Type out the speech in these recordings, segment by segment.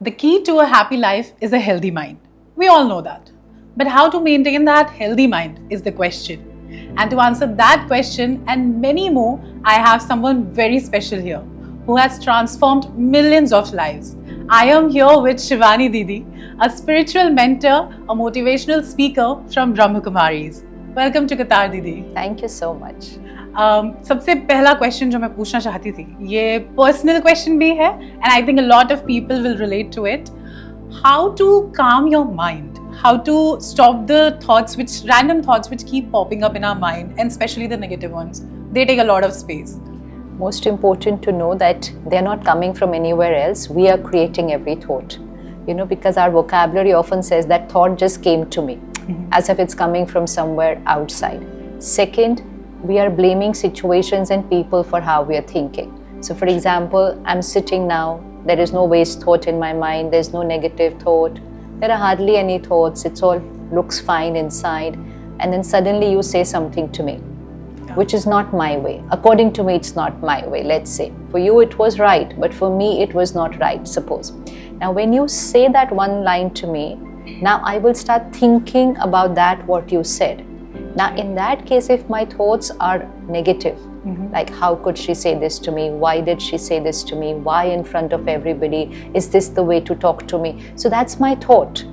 The key to a happy life is a healthy mind. We all know that. But how to maintain that healthy mind is the question. And to answer that question and many more, I have someone very special here who has transformed millions of lives. I am here with Shivani Didi, a spiritual mentor, a motivational speaker from Brahma Kumaris. Welcome to Qatar, Didi. Thank you so much. सबसे पहला question जो मैं पूछना चाहती थी, ये personal question भी है and I think a lot of people will relate to it. How to calm your mind, how to stop the thoughts, random thoughts which keep popping up in our mind, and especially the negative ones. They take a lot of space. Most important to know that they're not coming from anywhere else. We are creating every thought. Because our vocabulary often says that thought just came to me, as if it's coming from somewhere outside. Second, we are blaming situations and people for how we are thinking. So for example, I'm sitting now, there is no waste thought in my mind, there's no negative thought, there are hardly any thoughts, it's all looks fine inside, and then suddenly you say something to me, which is not my way. According to me, it's not my way, let's say. For you, it was right, but for me, it was not right, suppose. Now, when you say that one line to me, now I will start thinking about that, what you said. Now, in that case, if my thoughts are negative, like how could she say this to me? Why did she say this to me? Why in front of everybody? Is this the way to talk to me? So that's my thought.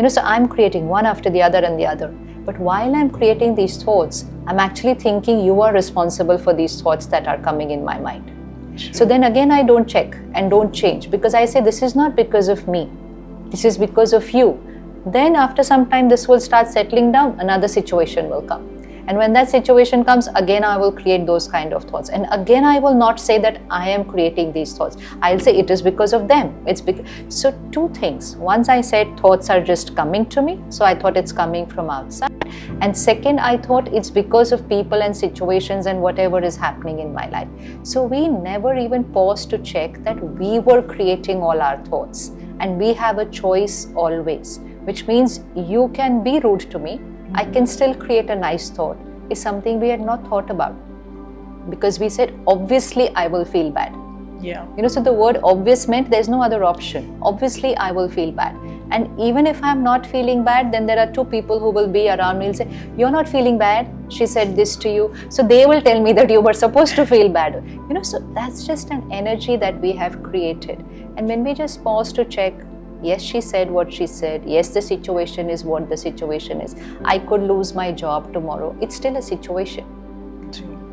So I'm creating one after the other and the other. But while I'm creating these thoughts, I'm actually thinking you are responsible for these thoughts that are coming in my mind. Sure. So then again, I don't check and don't change, because I say this is not because of me. This is because of you. Then after some time, this will start settling down, another situation will come. And when that situation comes, again I will create those kind of thoughts. And again I will not say that I am creating these thoughts. I'll say it is because of them. So two things. Once I said thoughts are just coming to me, so I thought it's coming from outside. And second, I thought it's because of people and situations and whatever is happening in my life. So we never even pause to check that we were creating all our thoughts. And we have a choice always. Which means you can be rude to me, I can still create a nice thought, is something we had not thought about. Because we said, obviously I will feel bad. Yeah. So the word obvious meant there's no other option. Obviously I will feel bad. And even if I'm not feeling bad, then there are two people who will be around me and say, you're not feeling bad, she said this to you. So they will tell me that you were supposed to feel bad. So that's just an energy that we have created. And when we just pause to check, yes, she said what she said. Yes, the situation is what the situation is. I could lose my job tomorrow. It's still a situation.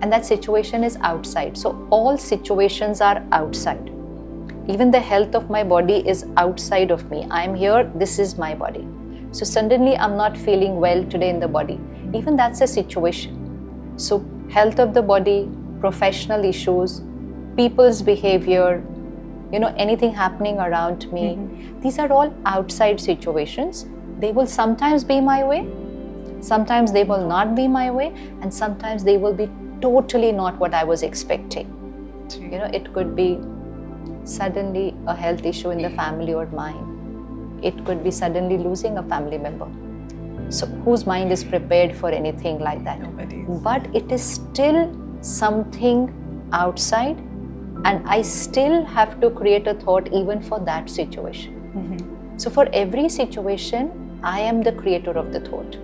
And that situation is outside. So all situations are outside. Even the health of my body is outside of me. I'm here, this is my body. So suddenly I'm not feeling well today in the body. Even that's a situation. So health of the body, professional issues, people's behavior, anything happening around me. These are all outside situations. They will sometimes be my way, sometimes they will not be my way, and sometimes they will be totally not what I was expecting. It could be suddenly a health issue in the family or mine. It could be suddenly losing a family member. So whose mind is prepared for anything like that? Nobody's. But it is still something outside. And I still have to create a thought even for that situation. So for every situation, I am the creator of the thought.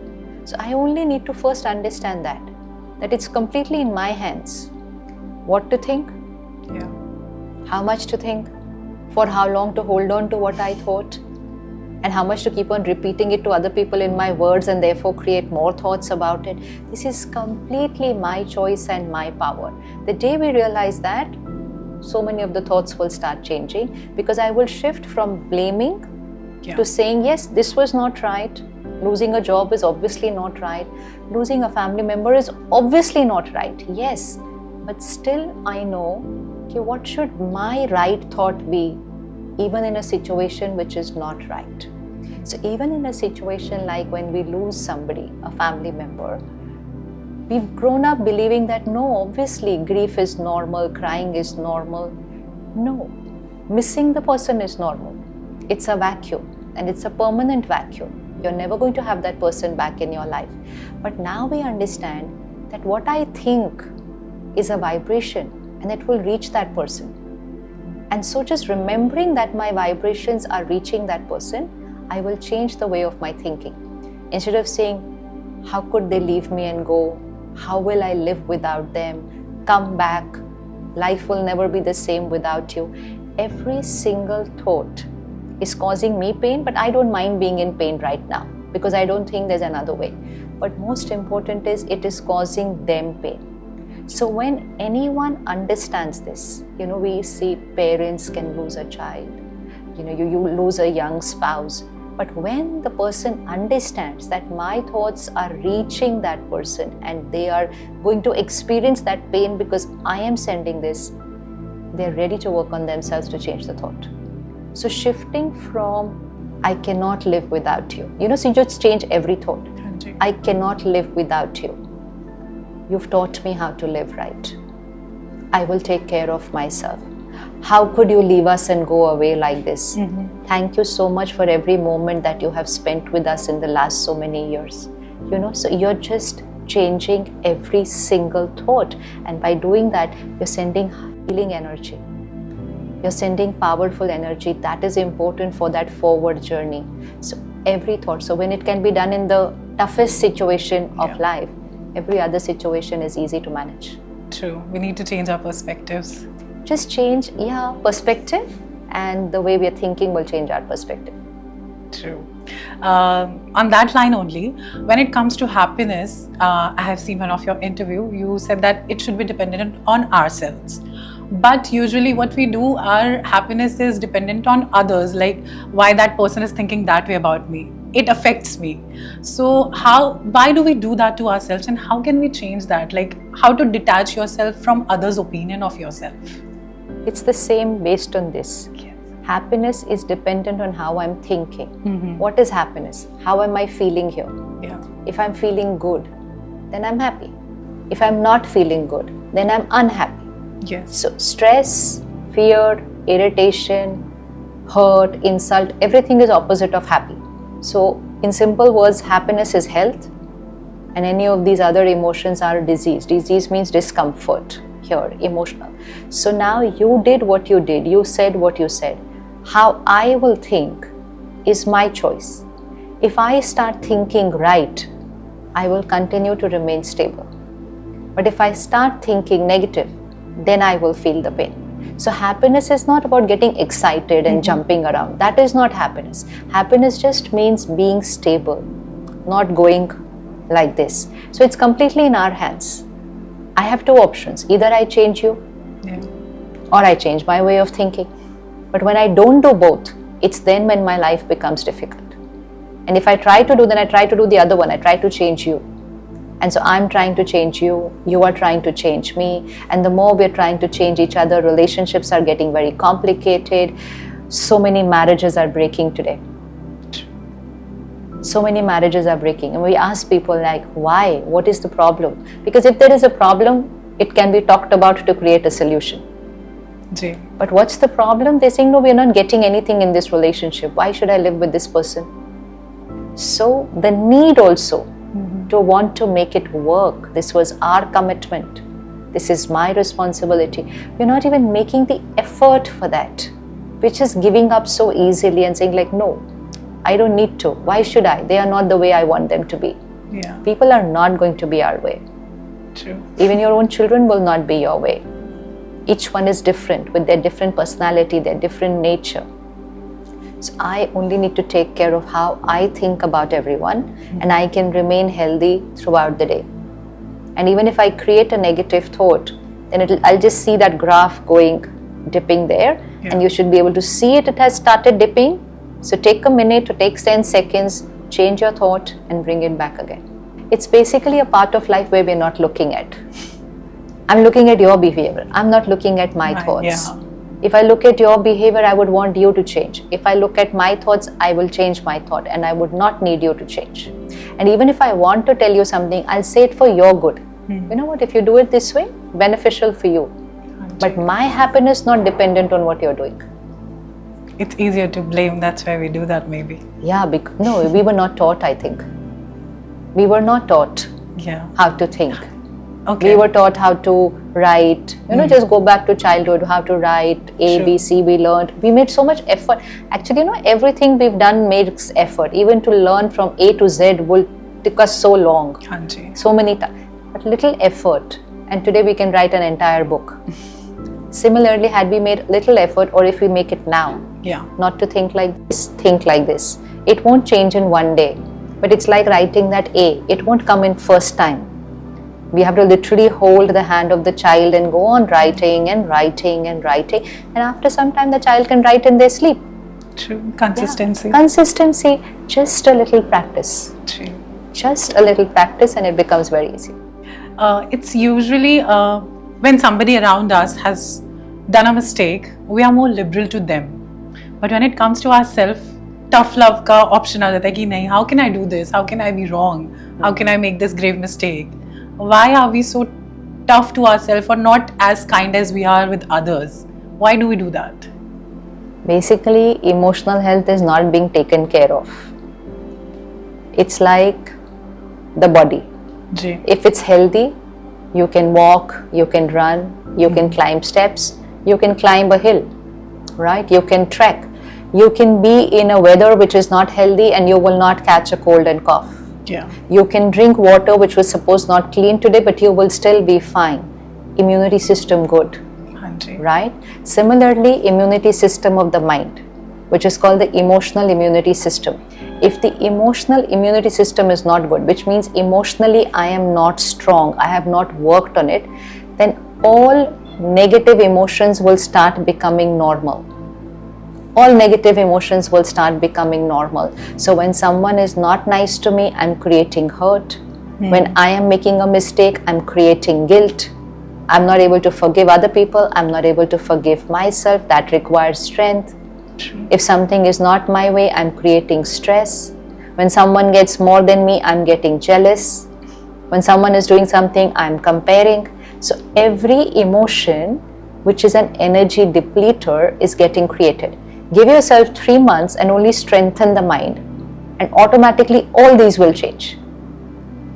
So I only need to first understand that it's completely in my hands. What to think, how much to think, for how long to hold on to what I thought, and how much to keep on repeating it to other people in my words and therefore create more thoughts about it. This is completely my choice and my power. The day we realize that, so many of the thoughts will start changing, because I will shift from blaming to saying, yes, this was not right. Losing a job is obviously not right. Losing a family member is obviously not right. Yes, but still I know, okay, what should my right thought be even in a situation which is not right. So even in a situation like when we lose somebody, a family member, we've grown up believing that no, obviously grief is normal, crying is normal. No, missing the person is normal. It's a vacuum, and it's a permanent vacuum. You're never going to have that person back in your life. But now we understand that what I think is a vibration, and it will reach that person. And so just remembering that my vibrations are reaching that person, I will change the way of my thinking. Instead of saying, how could they leave me and go? How will I live without them? Come back. Life will never be the same without you. Every single thought is causing me pain, but I don't mind being in pain right now because I don't think there's another way. But most important is it is causing them pain. So when anyone understands this, we see parents can lose a child, you lose a young spouse. But when the person understands that my thoughts are reaching that person and they are going to experience that pain because I am sending this, they're ready to work on themselves to change the thought. So shifting from I cannot live without you. So you just change every thought. I cannot live without you. You've taught me how to live right. I will take care of myself. How could you leave us and go away like this? Thank you so much for every moment that you have spent with us in the last so many years. So you're just changing every single thought. And by doing that, you're sending healing energy. You're sending powerful energy that is important for that forward journey. So every thought. So when it can be done in the toughest situation of life, every other situation is easy to manage. True. We need to change our perspectives. Just change, perspective, and the way we are thinking will change our perspective. True. On that line only, when it comes to happiness, I have seen one of your interview, you said that it should be dependent on ourselves. But usually what we do, our happiness is dependent on others, like why that person is thinking that way about me. It affects me. So why do we do that to ourselves, and how can we change that? Like how to detach yourself from others' opinion of yourself? It's the same based on this. Yes. Happiness is dependent on how I'm thinking. What is happiness? How am I feeling here? Yeah. If I'm feeling good, then I'm happy. If I'm not feeling good, then I'm unhappy. Yes. So stress, fear, irritation, hurt, insult, everything is opposite of happy. So in simple words, happiness is health, and any of these other emotions are disease. Disease means discomfort here, emotional. So now you did what you did, you said what you said. How I will think is my choice. If I start thinking right, I will continue to remain stable. But if I start thinking negative, then I will feel the pain. So happiness is not about getting excited and jumping around. That is not happiness. Happiness just means being stable, not going like this. So it's completely in our hands. I have two options. Either I change you or I change my way of thinking. But when I don't do both, it's then when my life becomes difficult. And if I try to do, then I try to do the other one. I try to change you. And so I'm trying to change you, you are trying to change me. And the more we're trying to change each other, relationships are getting very complicated. So many marriages are breaking today. So many marriages are breaking. And we ask people like, why? What is the problem? Because if there is a problem, it can be talked about to create a solution. Jay. But what's the problem? They're saying, no, we're not getting anything in this relationship. Why should I live with this person? So the need also to want to make it work. This was our commitment. This is my responsibility. We're not even making the effort for that. We're just giving up so easily and saying like, no, I don't need to. Why should I? They are not the way I want them to be. Yeah. People are not going to be our way. True. Even your own children will not be your way. Each one is different with their different personality, their different nature. So I only need to take care of how I think about everyone, and I can remain healthy throughout the day. And even if I create a negative thought, then I'll just see that graph dipping there, and you should be able to see it has started dipping. So take a minute to take 10 seconds, change your thought and bring it back again. It's basically a part of life where we're not looking at. I'm looking at your behavior. I'm not looking at my thoughts. Yeah. If I look at your behavior, I would want you to change. If I look at my thoughts, I will change my thought and I would not need you to change. And even if I want to tell you something, I'll say it for your good. You know what, if you do it this way, beneficial for you. But my happiness not dependent on what you're doing. It's easier to blame, that's why we do that maybe. Yeah, no, we were not taught, I think. We were not taught how to think. Okay. We were taught how to write, just go back to childhood, how to write A, Sure. B, C, we learned. We made so much effort. Actually, everything we've done makes effort. Even to learn from A to Z will take us so long. Hanji. So many times. But little effort. And today we can write an entire book. Similarly, had we made little effort, or if we make it now, Yeah. not to think like this, think like this. It won't change in one day. But it's like writing that A. It won't come in first time. We have to literally hold the hand of the child and go on writing and writing and writing. And after some time, the child can write in their sleep. True. Consistency. Yeah. Consistency, just a little practice. True. Just a little practice and it becomes very easy. It's usually when somebody around us has done a mistake, we are more liberal to them. But when it comes to ourselves, tough love का option आ जाता है कि नहीं, how can I do this? How can I be wrong? How can I make this grave mistake? Why are we so tough to ourselves or not as kind as we are with others? Why do we do that? Basically, emotional health is not being taken care of. It's like the body. Ji. If it's healthy, you can walk, you can run, you can climb steps, you can climb a hill, right? You can trek. You can be in a weather which is not healthy and you will not catch a cold and cough. Yeah. You can drink water which was supposed not clean today, but you will still be fine. Immunity system good, Hanji. right? Similarly, immunity system of the mind, which is called the emotional immunity system. If the emotional immunity system is not good, which means emotionally I am not strong, I have not worked on it, then all negative emotions will start becoming normal. All negative emotions will start becoming normal. So when someone is not nice to me, I'm creating hurt. When I am making a mistake, I'm creating guilt. I'm not able to forgive other people. I'm not able to forgive myself. That requires strength. True. If something is not my way, I'm creating stress. When someone gets more than me, I'm getting jealous. When someone is doing something, I'm comparing. So every emotion, which is an energy depleter, is getting created. Give yourself 3 months and only strengthen the mind, and automatically all these will change.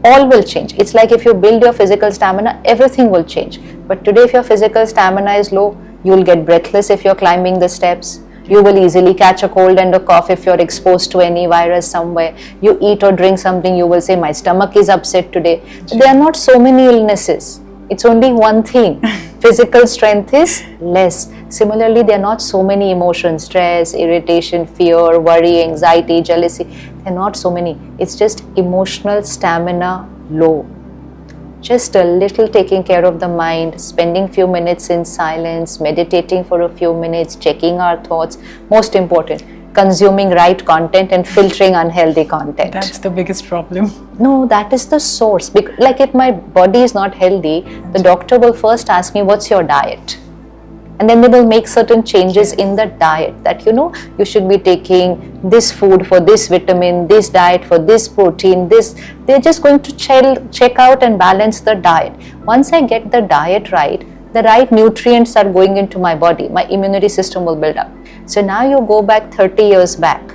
All will change. It's like if you build your physical stamina, everything will change. But today, if your physical stamina is low, you will get breathless if you're climbing the steps. You will easily catch a cold and a cough if you're exposed to any virus somewhere. You eat or drink something, you will say, my stomach is upset today. There are not so many illnesses. It's only one thing. Physical strength is less. Similarly, there are not so many emotions, stress, irritation, fear, worry, anxiety, jealousy. There are not so many. It's just emotional stamina low. Just a little taking care of the mind, spending few minutes in silence, meditating for a few minutes, checking our thoughts. Most important, consuming right content and filtering unhealthy content. That's the biggest problem. No, that is the source. Like if my body is not healthy, the doctor will first ask me, what's your diet? And then they will make certain changes in the diet that, you should be taking this food for this vitamin, this diet for this protein, this. They're just going to check out and balance the diet. Once I get the diet right, the right nutrients are going into my body, my immunity system will build up. So now you go back 30 years back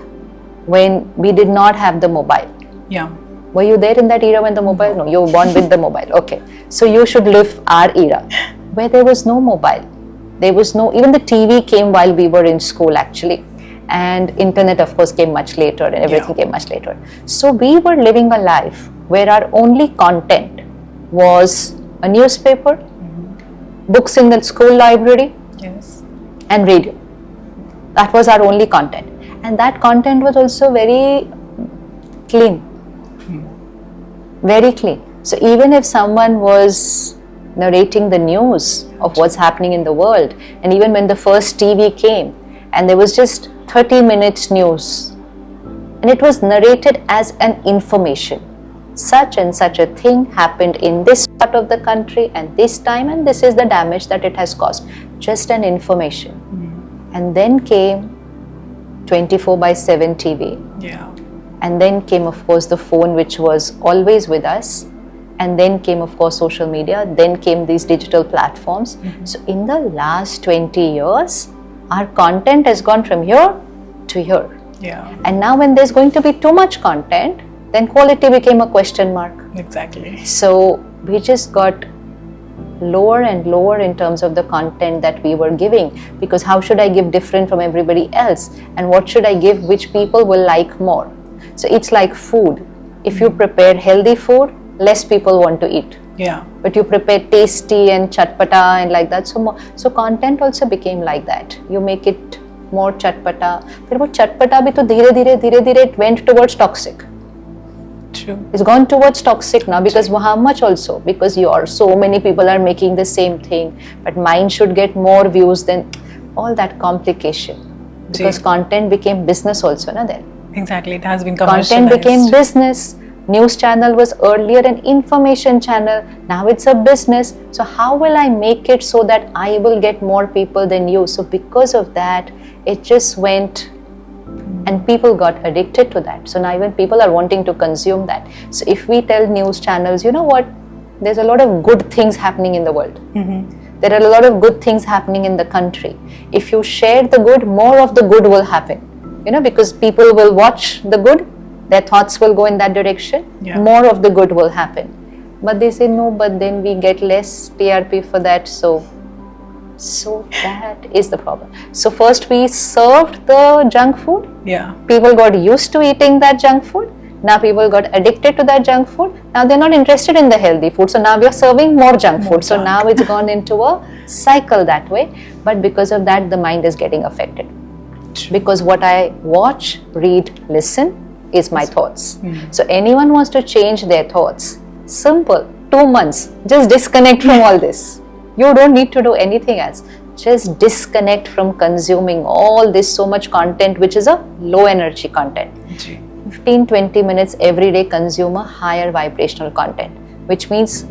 when we did not have the mobile. Yeah. Were you there in that era when the mobile? No, you were born with the mobile. Okay. So you should live our era where there was no mobile. There was no, even the TV came while we were in school actually. And internet of course came much later and everything came much later. So we were living a life where our only content was a newspaper, books in the school library, Yes. and radio. That was our only content. And that content was also very clean. Very clean. So even if someone was narrating the news of what's happening in the world, and even when the first TV came and there was just 30 minutes news and it was narrated as an information, such and such a thing happened in this part of the country and this time and this is the damage that it has caused, just an information. And then came 24/7 TV. Yeah. And then came, of course, the phone, which was always with us. And then came, of course, social media. Then came these digital platforms. So in the last 20 years, our content has gone from here to here. Yeah. And now when there's going to be too much content, then quality became a question mark. Exactly. So we just got lower and lower in terms of the content that we were giving, because how should I give different from everybody else, and what should I give which people will like more? So it's like food. If you prepare healthy food, less people want to eat. Yeah. But you prepare tasty and chatpata and like that. So content also became like that. You make it more chatpata. But वो chatpata भी तो धीरे धीरे it went towards toxic. True. It's gone towards toxic now, because how much also? Because so many people are making the same thing, but mine should get more views than all that complication. Because content became business also, na then. Exactly, it has been commercialized. Content became business. News channel was earlier an information channel. Now it's a business. So how will I make it so that I will get more people than you? So because of that, it just went, and people got addicted to that. So now even people are wanting to consume that. So if we tell news channels, you know what, there's a lot of good things happening in the world. There are a lot of good things happening in the country. If you share the good, more of the good will happen. Because people will watch the good, their thoughts will go in that direction, more of the good will happen. But they say no, but then we get less TRP for that. So that is the problem. So first we served the junk food. Yeah. People got used to eating that junk food. Now people got addicted to that junk food. Now they're not interested in the healthy food. So now we are serving more junk food. So now it's gone into a cycle that way. But because of that, the mind is getting affected. Because what I watch, read, listen is my thoughts. So anyone wants to change their thoughts, simple, 2 months, just disconnect from all this. You don't need to do anything else. Just disconnect from consuming all this so much content, which is a low energy content. 15-20 minutes every day consume a higher vibrational content, which means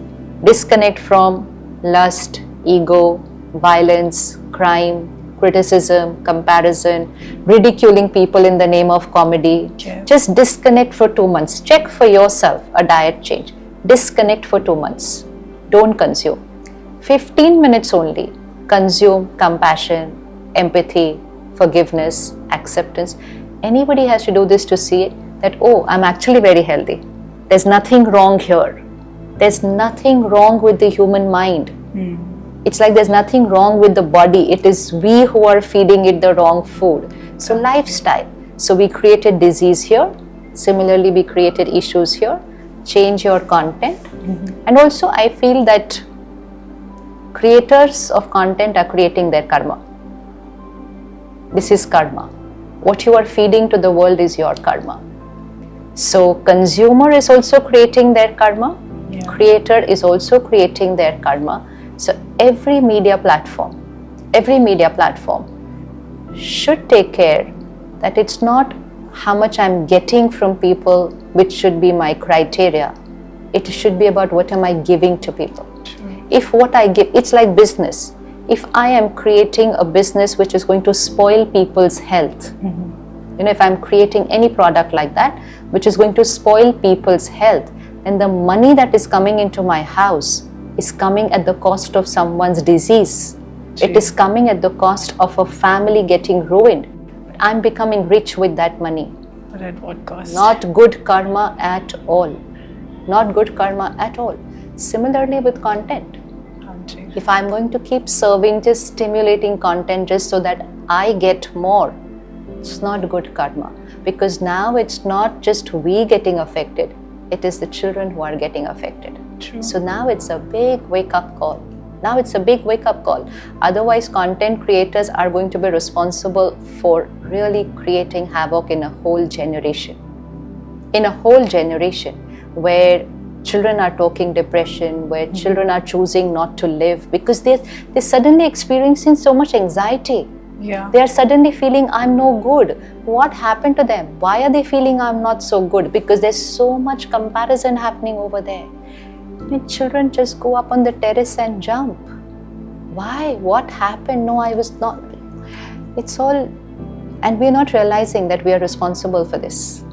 disconnect from lust, ego, violence, crime, criticism, comparison, ridiculing people in the name of comedy. Just disconnect for 2 months. Check for yourself a diet change. Disconnect for 2 months. Don't consume. 15 minutes only. Consume compassion, empathy, forgiveness, acceptance. Anybody has to do this to see it, that, oh, I'm actually very healthy. There's nothing wrong here. There's nothing wrong with the human mind. It's like there's nothing wrong with the body. It is we who are feeding it the wrong food. So lifestyle. So we created disease here. Similarly, we created issues here. Change your content. And also I feel that creators of content are creating their karma. This is karma. What you are feeding to the world is your karma. So consumer is also creating their karma. Creator is also creating their karma. So every media platform should take care that it's not how much I'm getting from people which should be my criteria. It should be about what am I giving to people. If what I give, it's like business. If I am creating a business which is going to spoil people's health, if I'm creating any product like that which is going to spoil people's health, then the money that is coming into my house is coming at the cost of someone's disease. It is coming at the cost of a family getting ruined. But I'm becoming rich with that money. But at what cost? Not good karma at all. Not good karma at all. Similarly with content. If I'm going to keep serving just stimulating content just so that I get more, it's not good karma. Because now it's not just we getting affected, it is the children who are getting affected. So now it's a big wake-up call. Otherwise, content creators are going to be responsible for really creating havoc in a whole generation. Where children are talking depression, where children are choosing not to live because they're suddenly experiencing so much anxiety. They are suddenly feeling I'm no good. What happened to them? Why are they feeling I'm not so good? Because there's so much comparison happening over there. Children just go up on the terrace and jump. Why? What happened? No, I was not. It's all, and we're not realizing that we are responsible for this.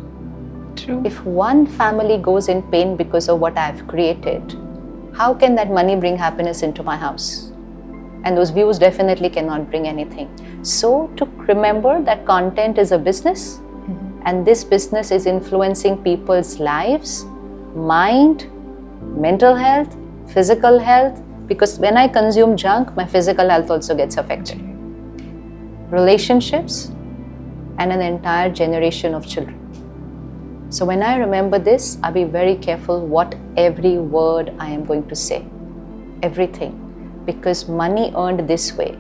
If one family goes in pain because of what I've created, how can that money bring happiness into my house? And those views definitely cannot bring anything. So to remember that content is a business, and this business is influencing people's lives, mind, mental health, physical health, Because when I consume junk, my physical health also gets affected. Relationships and an entire generation of children. So when I remember this, I'll be very careful what every word I am going to say. Everything. Because money earned this way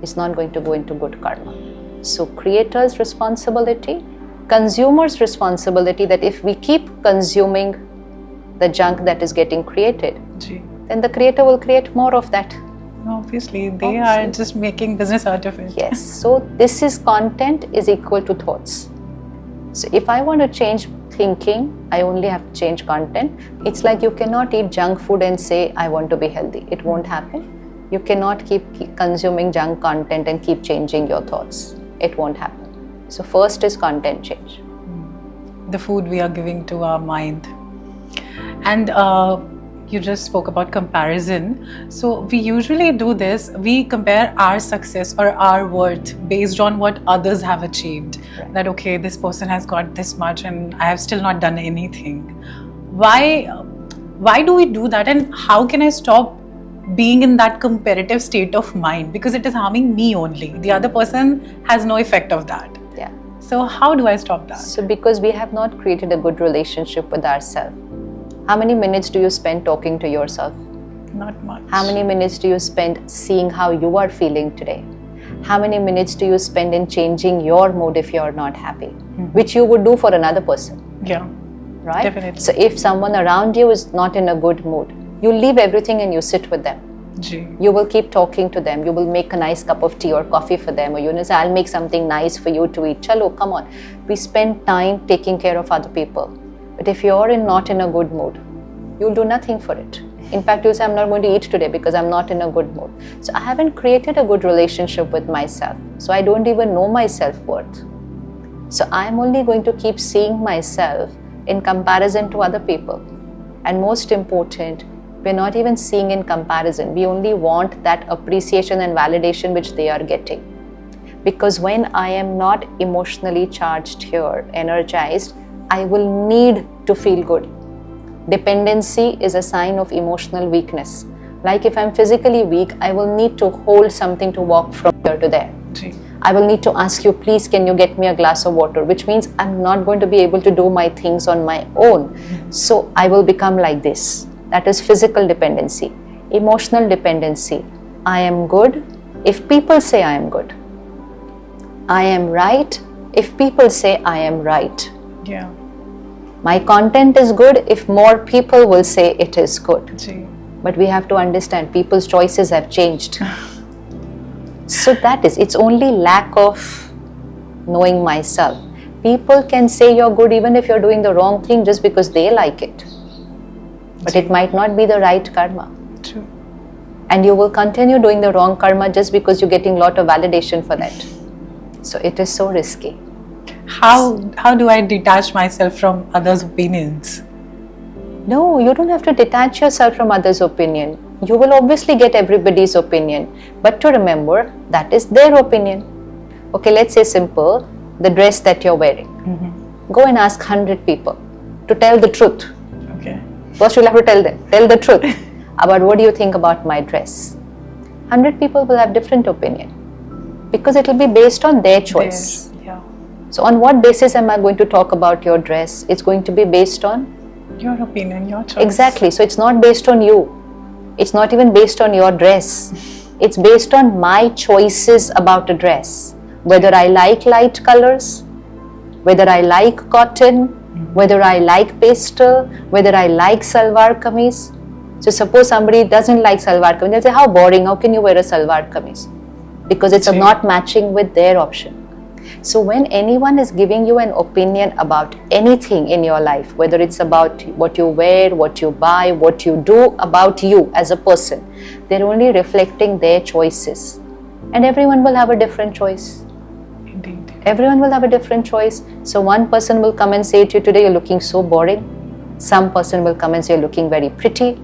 is not going to go into good karma. So creator's responsibility, consumer's responsibility, that if we keep consuming the junk that is getting created, then the creator will create more of that. Obviously, they are just making business out of it. Yes. So this is content is equal to thoughts. So if I want to change thinking, I only have to change content. It's like you cannot eat junk food and say, I want to be healthy. It won't happen. You cannot keep consuming junk content and keep changing your thoughts. It won't happen. So first is content change. The food we are giving to our mind. And you just spoke about comparison. So we usually do this. We compare our success or our worth based on what others have achieved. Right. That, okay, this person has got this much and I have still not done anything. Why do we do that? And how can I stop being in that comparative state of mind? Because it is harming me only. The other person has no effect of that. Yeah. So how do I stop that? So because we have not created a good relationship with ourselves. How many minutes do you spend talking to yourself? Not much. How many minutes do you spend seeing how you are feeling today? How many minutes do you spend in changing your mood if you're not happy? Which you would do for another person. Yeah. Right? Definitely. So if someone around you is not in a good mood, you leave everything and you sit with them. You will keep talking to them. You will make a nice cup of tea or coffee for them. Or you say, I'll make something nice for you to eat. Chalo, come on. We spend time taking care of other people. But if you're not in a good mood, you'll do nothing for it. In fact, you'll say, I'm not going to eat today because I'm not in a good mood. So I haven't created a good relationship with myself. So I don't even know my self-worth. So I'm only going to keep seeing myself in comparison to other people. And most important, we're not even seeing in comparison. We only want that appreciation and validation which they are getting. Because when I am not emotionally charged here, energized, I will need to feel good. Dependency is a sign of emotional weakness. Like if I'm physically weak, I will need to hold something to walk from here to there. I will need to ask you, please, can you get me a glass of water? Which means I'm not going to be able to do my things on my own. So I will become like this. That is physical dependency. Emotional dependency. I am good if people say I am good. I am right if people say I am right. Yeah. My content is good if more people will say it is good. But we have to understand people's choices have changed. So that is, it's only lack of knowing myself. People can say you're good even if you're doing the wrong thing just because they like it. But it might not be the right karma. True. And you will continue doing the wrong karma just because you're getting a lot of validation for that. So it is so risky. How do I detach myself from others' opinions? No, you don't have to detach yourself from others' opinion. You will obviously get everybody's opinion. But to remember, that is their opinion. Okay, let's say simple, the dress that you're wearing. Go and ask 100 people to tell the truth. Okay. First you'll have to tell the truth about what do you think about my dress. 100 people will have different opinion because it will be based on their choice. Yeah. So on what basis am I going to talk about your dress? It's going to be based on your opinion, your choice. Exactly. So it's not based on you. It's not even based on your dress. It's based on my choices about a dress. Whether I like light colors, whether I like cotton, whether I like pastel, whether I like salwar kameez. So suppose somebody doesn't like salwar kameez, they'll say, how boring, how can you wear a salwar kameez? Because it's not matching with their option. So when anyone is giving you an opinion about anything in your life, whether it's about what you wear, what you buy, what you do, about you as a person, they're only reflecting their choices. And everyone will have a different choice. Indeed. Everyone will have a different choice. So one person will come and say to you, today you're looking so boring. Some person will come and say you're looking very pretty.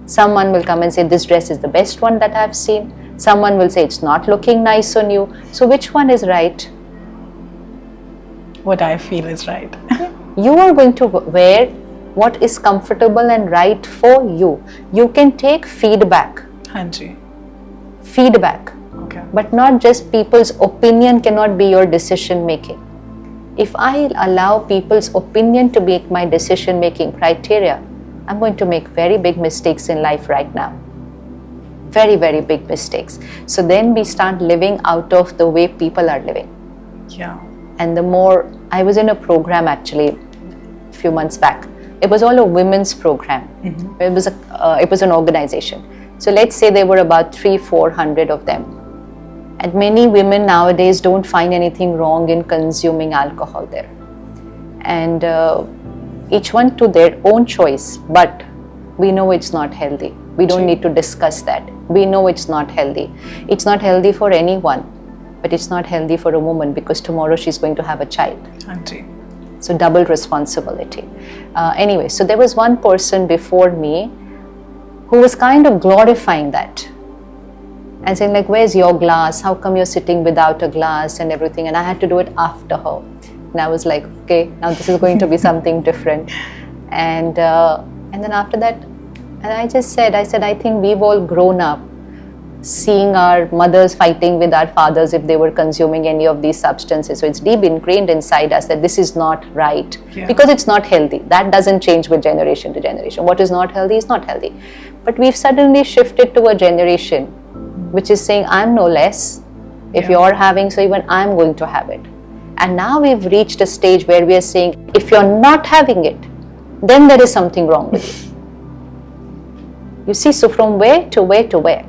Someone will come and say this dress is the best one that I've seen. Someone will say it's not looking nice on you. So which one is right? What I feel is right. You are going to wear what is comfortable and right for you. You can take feedback. हाँ जी. Feedback. Okay. But not just people's opinion cannot be your decision making. If I allow people's opinion to be my decision making criteria, I'm going to make very big mistakes in life right now. Very, very big mistakes. So then we start living out of the way people are living. Yeah. And the more, I was in a program actually a few months back. It was all a women's program. It was an organization. So let's say there were about 300-400 of them. And many women nowadays don't find anything wrong in consuming alcohol there. And each one to their own choice, but we know it's not healthy. We don't need to discuss that. We know it's not healthy. It's not healthy for anyone, but it's not healthy for a woman because tomorrow she's going to have a child. Auntie. So double responsibility. Anyway, so there was one person before me who was kind of glorifying that and saying like, where's your glass? How come you're sitting without a glass and everything? And I had to do it after her. And I was like, okay, now this is going to be something different. And then after that, and I said, I think we've all grown up seeing our mothers fighting with our fathers if they were consuming any of these substances. So it's deep ingrained inside us that this is not right because it's not healthy. That doesn't change with generation to generation. What is not healthy is not healthy. But we've suddenly shifted to a generation which is saying, I'm no less. If you're having, so even I'm going to have it. And now we've reached a stage where we are saying, if you're not having it, then there is something wrong with you. You see, so from where to where to where?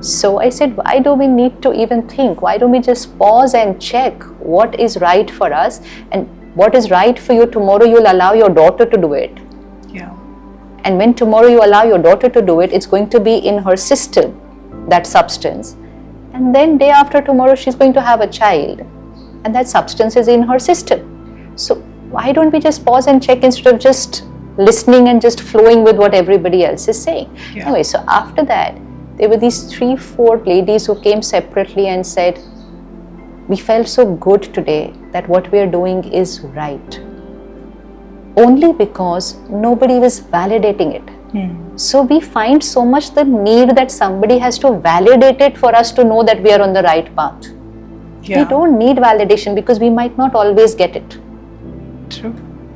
So I said, why do we need to even think? Why don't we just pause and check what is right for us? And what is right for you tomorrow, you'll allow your daughter to do it. Yeah. And when tomorrow you allow your daughter to do it, it's going to be in her system, that substance. And then day after tomorrow, she's going to have a child. And that substance is in her system. So why don't we just pause and check instead of just listening and just flowing with what everybody else is saying? Yeah. Anyway, so after that, there were these 3-4 ladies who came separately and said, we felt so good today that what we are doing is right. Only because nobody was validating it. So we find so much the need that somebody has to validate it for us to know that we are on the right path. Yeah. We don't need validation because we might not always get it. True.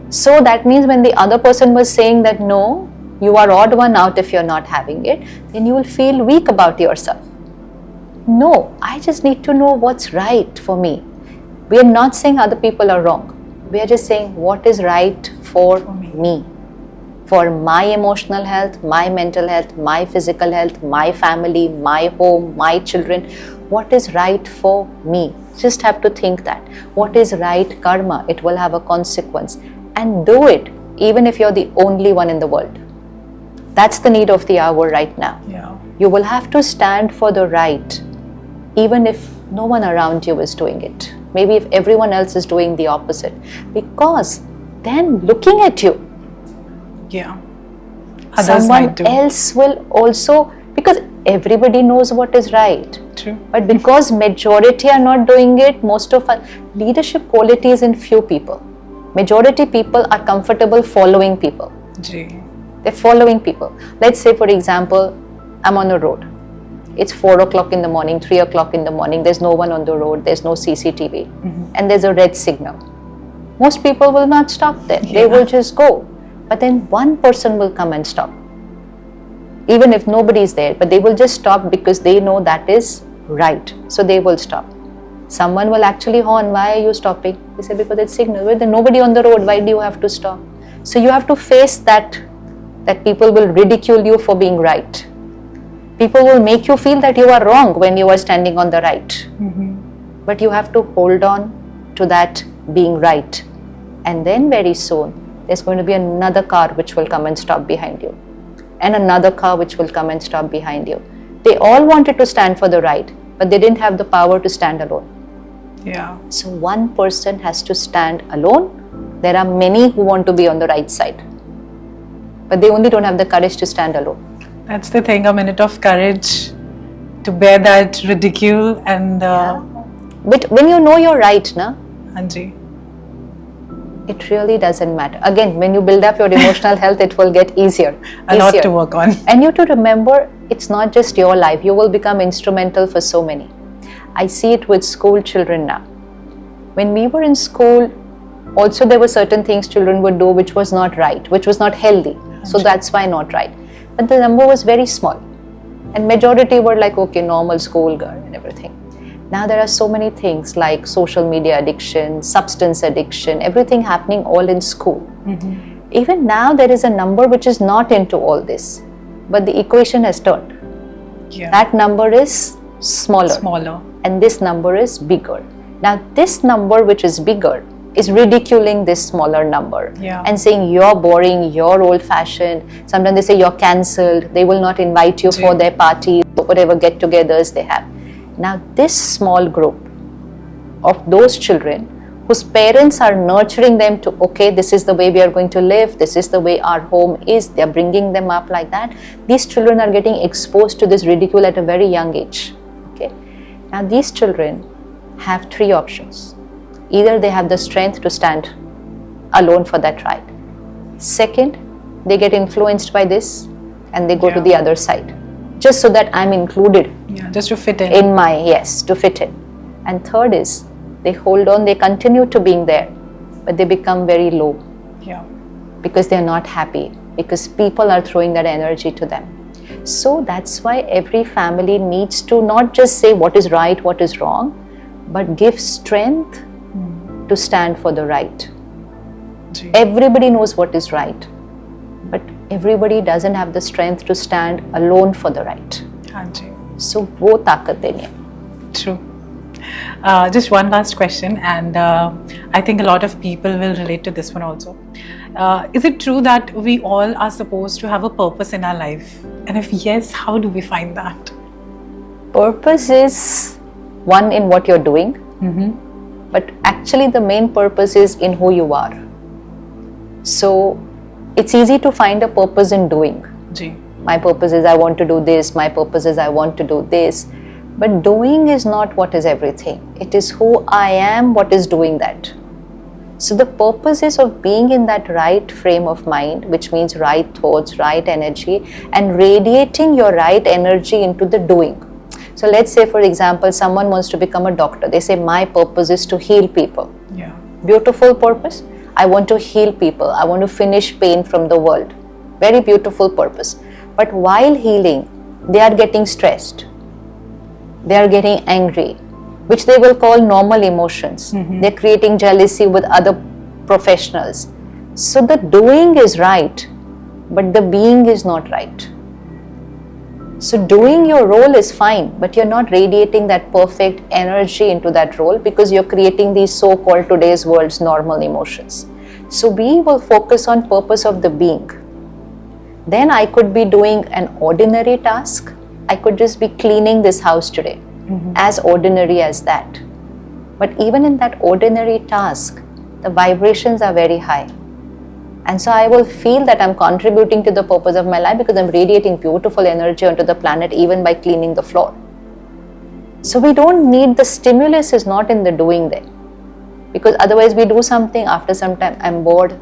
So that means when the other person was saying that no, you are odd one out if you're not having it, then you will feel weak about yourself. No, I just need to know what's right for me. We are not saying other people are wrong. We are just saying what is right for me. For my emotional health, my mental health, my physical health, my family, my home, my children. What is right for me? Just have to think that. What is right karma? It will have a consequence. And do it even if you're the only one in the world. That's the need of the hour right now. Yeah. You will have to stand for the right even if no one around you is doing it. Maybe if everyone else is doing the opposite. Because then looking at you, someone else will also, because everybody knows what is right. True. But because majority are not doing it, most of our leadership quality is in few people. Majority people are comfortable following people. They're following people. Let's say, for example, I'm on a road. It's 4 o'clock in the morning, 3 o'clock in the morning. There's no one on the road. There's no CCTV. And there's a red signal. Most people will not stop there. They will just go. But then one person will come and stop. Even if nobody is there. But they will just stop because they know that is right. So they will stop. Someone will actually horn, why are you stopping? They say, because it's signal. Well, then nobody on the road, why do you have to stop? So you have to face that people will ridicule you for being right. People will make you feel that you are wrong when you are standing on the right. But you have to hold on to that being right. And then very soon, there's going to be another car which will come and stop behind you. And another car which will come and stop behind you. They all wanted to stand for the right, but they didn't have the power to stand alone. So one person has to stand alone. There are many who want to be on the right side. But they only don't have the courage to stand alone. That's the thing, a minute of courage to bear that ridicule and... But when you know you're right, na? Anji. It really doesn't matter. Again, when you build up your emotional health, it will get easier. A lot to work on. And you have to remember, it's not just your life. You will become instrumental for so many. I see it with school children now. When we were in school, also there were certain things children would do which was not right, which was not healthy. So that's why not right. But the number was very small. And majority were like, okay, normal school girl and everything. Now there are so many things like social media addiction, substance addiction, everything happening all in school. Even now there is a number which is not into all this. But the equation has turned. That number is smaller. And this number is bigger. Now this number which is bigger is ridiculing this smaller number and saying you're boring, you're old-fashioned. Sometimes they say you're cancelled, they will not invite you for their parties, whatever get-togethers they have. Now this small group of those children whose parents are nurturing them to, okay, this is the way we are going to live, this is the way our home is, they're bringing them up like that. These children are getting exposed to this ridicule at a very young age. Okay. Now these children have three options. Either they have the strength to stand alone for that ride. Second, they get influenced by this and they go to the other side. Just so that I'm included. Just to fit in. To fit in. And third is, they hold on, they continue to being there, but they become very low. Because they're not happy. Because people are throwing that energy to them. So that's why every family needs to not just say what is right, what is wrong, but give strength to stand for the right. Everybody knows what is right, but everybody doesn't have the strength to stand alone for the right. So, wo taakat deni hai. True. Just one last question, and I think a lot of people will relate to this one also. Is it true that we all are supposed to have a purpose in our life? And if yes, how do we find that? Purpose is one in what you're doing. But actually the main purpose is in who you are. So it's easy to find a purpose in doing. My purpose is I want to do this, my purpose is I want to do this. But doing is not what is everything. It is who I am, what is doing that. So the purpose is of being in that right frame of mind, which means right thoughts, right energy, and radiating your right energy into the doing. So let's say, for example, someone wants to become a doctor. They say, my purpose is to heal people. Beautiful purpose. I want to heal people. I want to finish pain from the world. Very beautiful purpose. But while healing, they are getting stressed. They are getting angry, which they will call normal emotions. They're creating jealousy with other professionals. So the doing is right, but the being is not right. So doing your role is fine, but you're not radiating that perfect energy into that role because you're creating these so-called today's world's normal emotions. So we will focus on purpose of the being. Then I could be doing an ordinary task. I could just be cleaning this house today, as ordinary as that. But even in that ordinary task, the vibrations are very high. And so I will feel that I'm contributing to the purpose of my life because I'm radiating beautiful energy onto the planet even by cleaning the floor. So we don't need, the stimulus is not in the doing there. Because otherwise we do something, after some time I'm bored.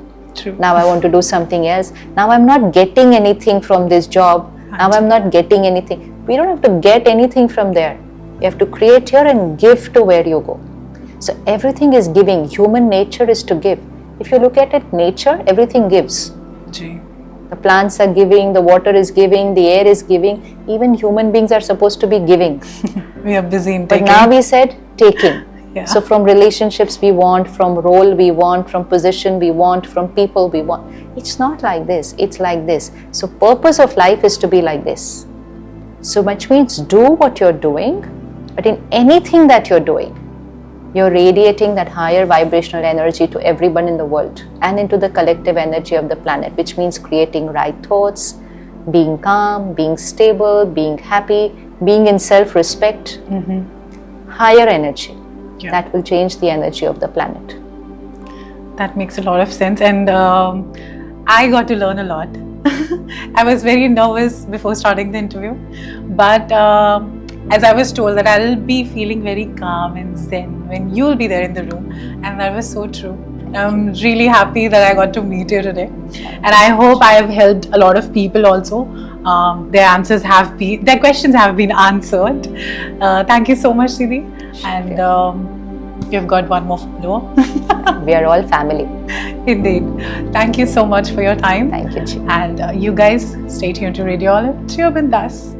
Now I want to do something else. Now I'm not getting anything from this job. Now I'm not getting anything. We don't have to get anything from there. You have to create here and give to where you go. So everything is giving. Human nature is to give. If you look at it, nature, everything gives. The plants are giving, the water is giving, the air is giving. Even human beings are supposed to be giving. We are busy in taking. But now we said taking. So from relationships we want, from role we want, from position we want, from people we want. It's not like this, it's like this. So purpose of life is to be like this. So which means do what you're doing, but in anything that you're doing, you're radiating that higher vibrational energy to everyone in the world and into the collective energy of the planet, which means creating right thoughts, being calm, being stable, being happy, being in self-respect, higher energy. That will change the energy of the planet. That makes a lot of sense, and I got to learn a lot. I was very nervous before starting the interview, but as I was told that I'll be feeling very calm and zen when you'll be there in the room, and that was so true. I'm really happy that I got to meet you today, and I hope I have helped a lot of people also their questions have been answered. Thank you so much, Didi. And we've got one more follower. We are all family. Indeed. Thank you so much for your time. Thank you, Chi. And you guys, stay tuned to Radio Olive. Cheer Bindas.